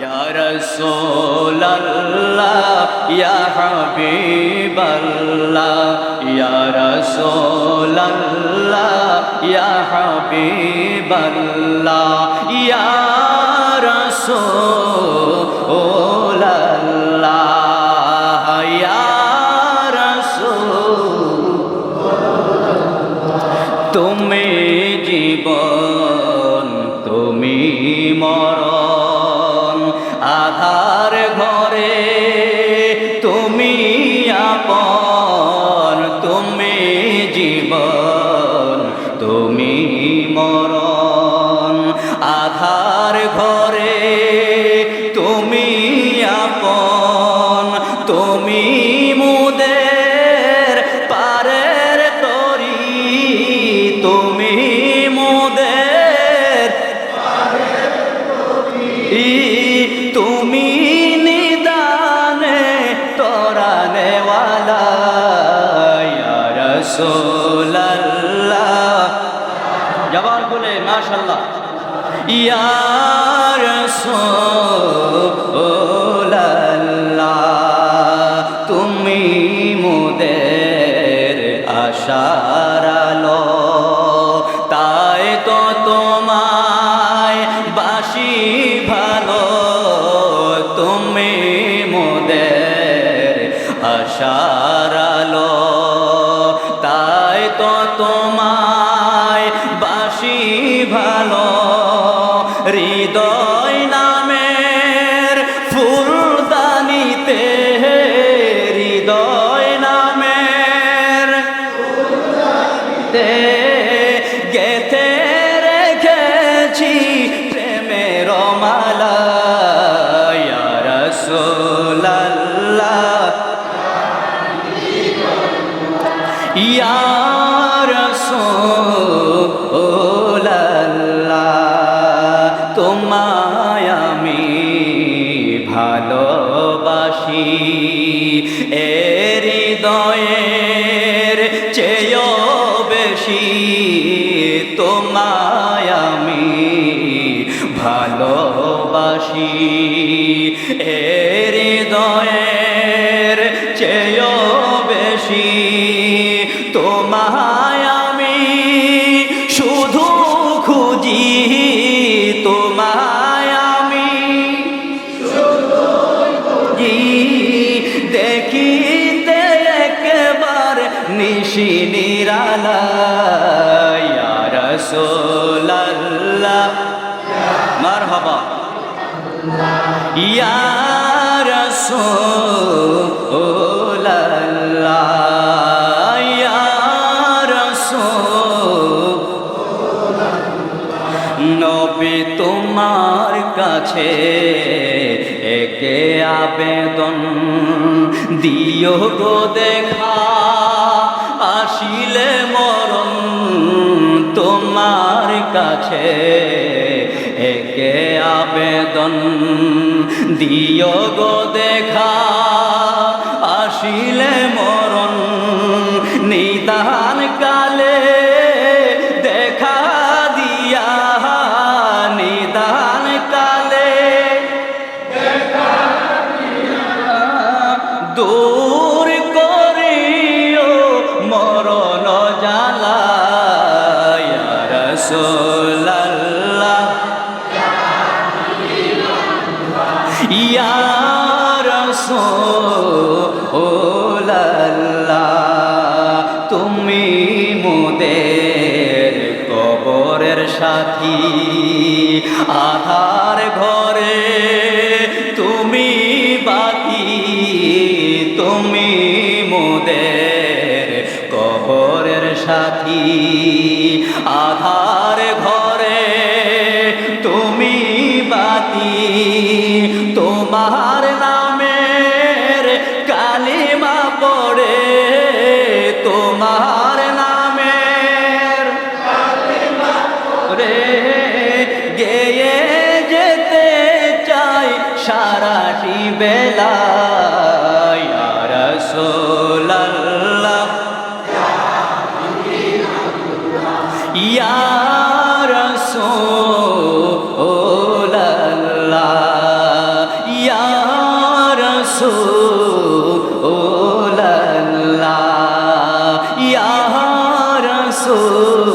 ইয়া রাসূলাল্লাহ ইয়া হাবিবাল্লাহ ইয়া রাসূলাল্লাহ ইয়া হাবিবাল্লাহ ইয়া রাসূলাল্লাহ ইয়া রাসূলাল্লাহ তুমি জীবন তুমি মরণ আধার ঘরে তুমি আপন তুমি জীবন তুমি মরণ আধার ঘরে তুমি আপন তুমি মুদের পারের তরি তুমি মুদের পারের তরি তুমি নিদানে তোরানেওয়ালা ইয়া রাসূলাল্লাহ জবান খুলে মাশাআল্লাহ ইয়া রাসূলাল্লাহ তুমি মোদের আশার আলো তাই তো তোমায় বাসি ভালো তুমি মোদের আশার আলো তাই তো তোমায় বাসি ভালো হৃদয় নামের ফুলদানিতে হৃদয় নামের ফুলদানিতে গেথে রেখেছি প্রেমের মালা ইয়া রাসূলাল্লাহ ইয়া রাসূলাল্লাহ তোমায় আমি ভালোবাসি এ হৃদয়ের চেয়েও বেশি তোমায় আমি ভালোবাসি এ হৃদয়ের চেয়েও বেশি তোমায় আমি শুধু খুঁজি তোমায় আমি শুধু খুঁজি দেখিতে একবার নিশি নিরালা ইয়া রাসূলাল্লাহ মারহাবা ইয়া রাসূলাল্লাহ নবী তোমার কাছে একে আবেদন দিও গো দেখা আসিলে মরণ তোমার কাছে একে আবেদন দিও গো দেখা আসিলে মরণ নিদান কালে দেখা দিয়া নিদান কালে দেখা দিয়া দূর করিও মরণ জ্বালা ইয়া রাসূলাল্লাহ ইয়া রাসূলাল্লাহ তুমি মোদের কবরের সাথী আধার ঘরে তুমি বাতি তুমি মোদের কবরের সাথী আধার ঘরে তুমি বাতি তোমার নামের কালিমা পড়ে তোমার নামের কালিমা পড়ে গেয়ে যেতে চাই সারাটি বেলা ইয়া রাসূলাল্লাহ ইয়া রাসূলাল্লাহ রাসূলুল্লাহ ইয়া রাসূল